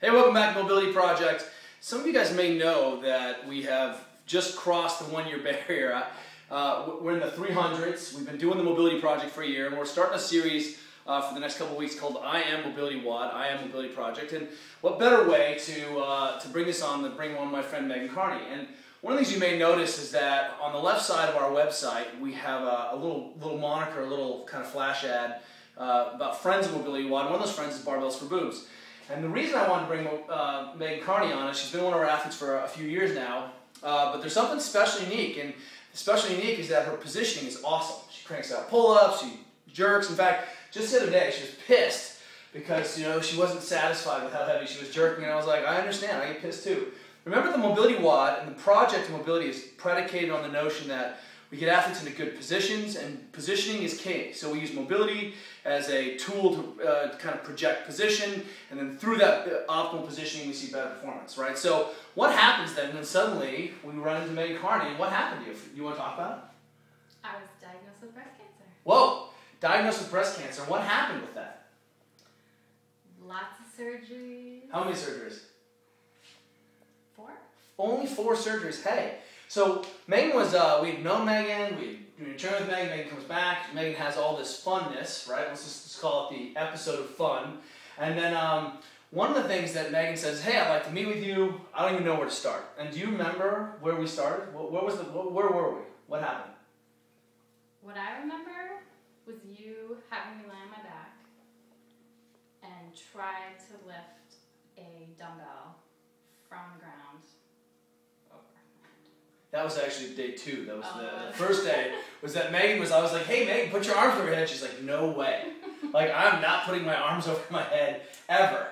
Hey, welcome back to Mobility Project. Some of you guys may know that we have just crossed the one-year barrier. We're in the 300s. We've been doing the Mobility Project for a year, and we're starting a series for the next couple of weeks called I Am MobilityWOD, I Am Mobility Project. And what better way to bring this on than bring on my friend Meghan Kearney. And one of the things you may notice is that on the left side of our website, we have a little moniker, a little kind of flash ad about friends of MobilityWOD. One of those friends is Barbells for Boobs. And the reason I wanted to bring Meghan Kearney on is she's been one of our athletes for a few years now, but there's something special unique, and especially unique is that her positioning is awesome. She cranks out pull-ups, she jerks. In fact, just the other day she was pissed because she wasn't satisfied with how heavy she was jerking, and I was like, I understand, I get pissed too. Remember, the MobilityWOD and the project of mobility is predicated on the notion that we get athletes into good positions, and positioning is key. So we use mobility as a tool to kind of project position, and then through that optimal positioning we see better performance, right? So what happens then when suddenly we run into Meghan Kearney, and what happened to you? You want to talk about it? I was diagnosed with breast cancer. Whoa! Diagnosed with breast cancer. What happened with that? Lots of surgeries. How many surgeries? 4. Only 4 surgeries. Hey. So Meghan was, we'd known Meghan, we'd trained with Meghan, Meghan comes back, Meghan has all this funness, right? Let's just call it the episode of fun. And then one of the things that Meghan says, hey, I'd like to meet with you, I don't even know where to start. And do you remember where we started? Where were we? What happened? What I remember was you having me lie on my back and try to lift a dumbbell from the ground. That was actually day 2. That was the first day. Was that Meghan was? I was like, "Hey, Meghan, put your arms over your head." She's like, "No way! Like, I'm not putting my arms over my head ever."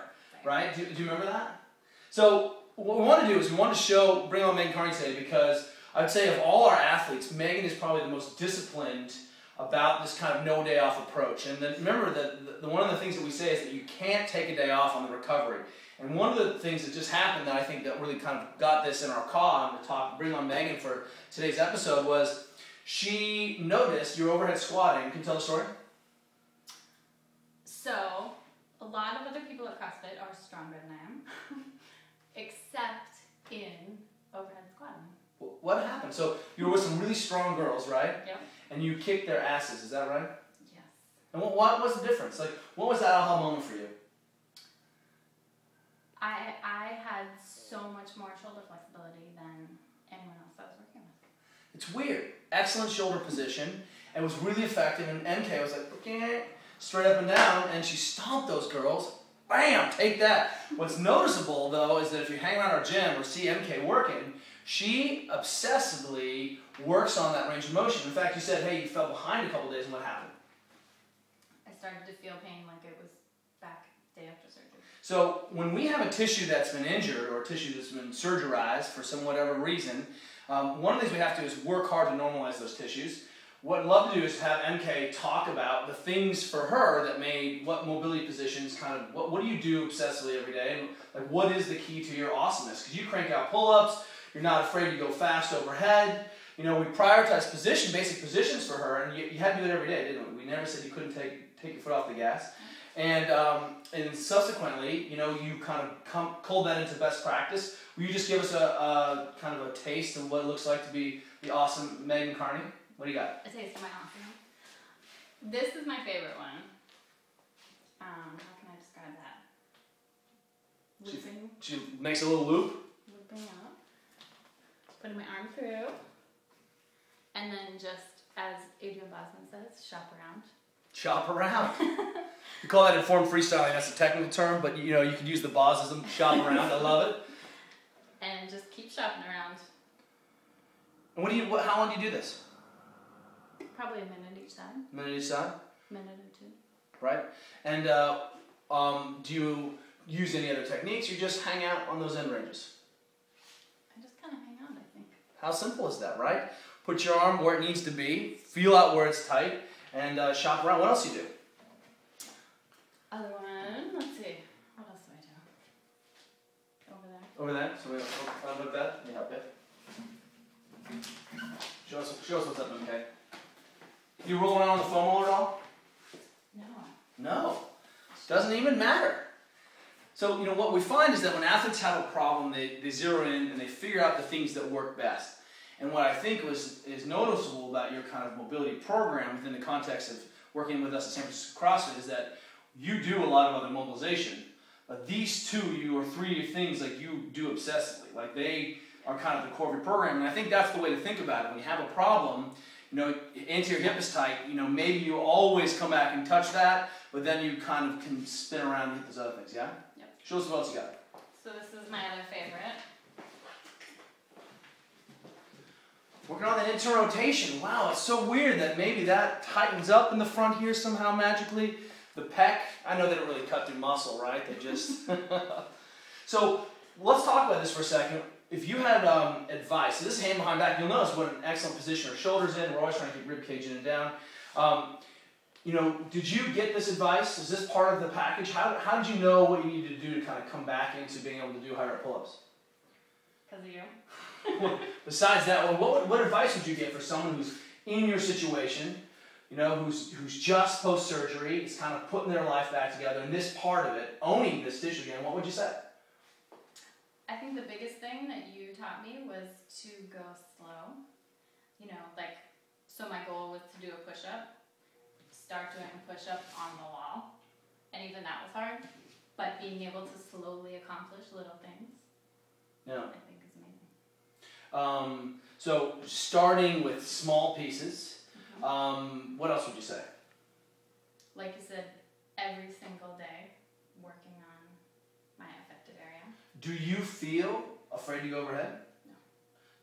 Right? Do you remember that? So what we want to do is we want to bring on Meghan Kearney today because I'd say of all our athletes, Meghan is probably the most disciplined about this kind of no day off approach. And then remember that one of the things that we say is that you can't take a day off on the recovery. And one of the things that just happened that I think that really kind of got this in our call to bring on Meghan for today's episode was she noticed your overhead squatting. Can you tell the story? So, a lot of other people at CrossFit are stronger than I am, except in overhead squatting. What happened? So, you were with some really strong girls, right? Yep. And you kicked their asses, is that right? Yes. And what was the difference? Like, what was that aha moment for you? I had so much more shoulder flexibility than anyone else I was working with. It's weird. Excellent shoulder position. It was really effective. And MK was like, okay, straight up and down. And she stomped those girls. Bam! Take that. What's noticeable, though, is that if you hang around our gym or see MK working, she obsessively works on that range of motion. In fact, you said, hey, you fell behind a couple days, and what happened? I started to feel pain like it was back day after surgery. So when we have a tissue that's been injured or a tissue that's been surgerized for some whatever reason, one of the things we have to do is work hard to normalize those tissues. What I'd love to do is have MK talk about the things for her that made what mobility positions kind of, what do you do obsessively every day? And like, what is the key to your awesomeness? Because you crank out pull-ups, you're not afraid to go fast overhead. We prioritize basic positions for her, and you had to do it every day, didn't we? We never said you couldn't take your foot off the gas. And subsequently, you kind of culled that into best practice. Will you just give us a kind of a taste of what it looks like to be the awesome Meghan Kearney? What do you got? A taste of my awesome. This is my favorite one. How can I describe that? Looping. She makes a little loop. Looping up. Putting my arm through. And then just, as Adrian Bosman says, shop around. Shop around. We call that informed freestyling. That's a technical term, but you could use the Bosism. Shop around. I love it. And just keep shopping around. And how long do you do this? Probably a minute each side. A minute each side? Minute or 2. Right. And do you use any other techniques? You just hang out on those end ranges? I just kind of hang out, I think. How simple is that, right? Put your arm where it needs to be, feel out where it's tight, and shop around. What else do you do? Other one, let's see. What else do I do? Over there. Over there? So we look that? Let me help you. Show us what's up, okay? You roll around on the foam roller at all? No. No. Doesn't even matter. So, what we find is that when athletes have a problem, they zero in and they figure out the things that work best. And what I think is noticeable about your kind of mobility program within the context of working with us at San Francisco CrossFit is that you do a lot of other mobilization, but these two or three things like you do obsessively. Like they are kind of the core of your program, and I think that's the way to think about it. When you have a problem, anterior hip is tight, maybe you always come back and touch that, but then you kind of can spin around and hit those other things, yeah? Yep. Show us what else you got. So this is my other favorite. Working on that internal rotation. Wow, it's so weird that maybe that tightens up in the front here somehow magically. The pec, I know they don't really cut through muscle, right? They just... So let's talk about this for a second. If you had advice, so this is hand behind back, you'll notice what an excellent position our shoulders in. We're always trying to keep rib cage in and down. Did you get this advice? Is this part of the package? How did you know what you needed to do to kind of come back into being able to do high rep pull-ups? Because of you. Well, besides that, what advice would you give for someone who's in your situation, who's just post-surgery, is kind of putting their life back together, and this part of it, owning this tissue again, what would you say? I think the biggest thing that you taught me was to go slow. So my goal was to do a push-up, start doing a push-up on the wall, and even that was hard, but being able to slowly accomplish little things, I think is amazing. So starting with small pieces, what else would you say? Like you said, every single day, working on my affected area. Do you feel afraid to go overhead? No.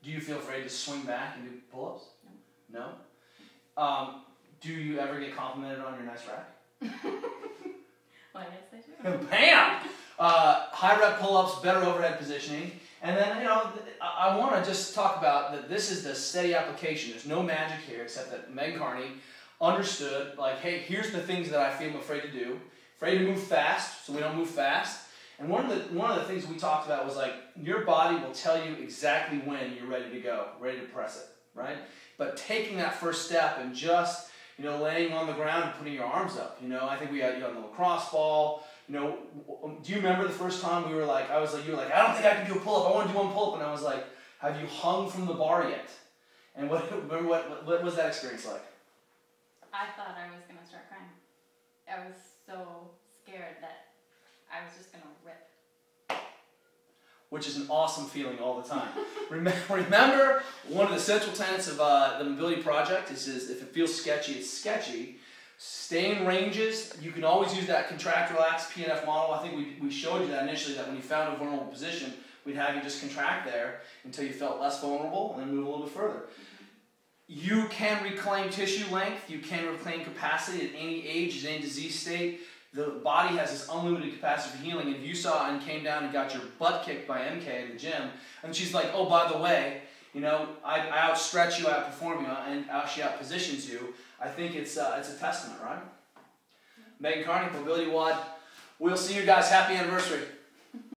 Do you feel afraid to swing back and do pull-ups? No. No? Do you ever get complimented on your nice rack? Well, yes, I do. Bam! High rep pull-ups, better overhead positioning. And then, I want to just talk about that this is the steady application. There's no magic here except that Meghan Kearney understood, like, hey, here's the things that I feel I'm afraid to do. Afraid to move fast, so we don't move fast. And one of the things we talked about was like, your body will tell you exactly when you're ready to go, ready to press it, right? But taking that first step and just, laying on the ground and putting your arms up. I think we had you on the lacrosse ball. Do you remember the first time you were like, I don't think I can do a pull-up. I want to do one pull-up. And I was like, have you hung from the bar yet? And what was that experience like? I thought I was going to start crying. I was so scared that I was just going to rip. Which is an awesome feeling all the time. Remember, one of the central tenets of the Mobility Project is if it feels sketchy, it's sketchy. Stay in ranges. You can always use that contract, relax, PNF model. I think we showed you that initially, that when you found a vulnerable position, we'd have you just contract there until you felt less vulnerable and then move a little bit further. You can reclaim tissue length. You can reclaim capacity at any age, at any disease state. The body has this unlimited capacity for healing. And if you saw and came down and got your butt kicked by MK in the gym, and she's like, oh, by the way, I outstretch you, outperform you, and she outpositions you, I think it's a testament, right? Meghan Kearney, MobilityWOD. We'll see you guys. Happy anniversary.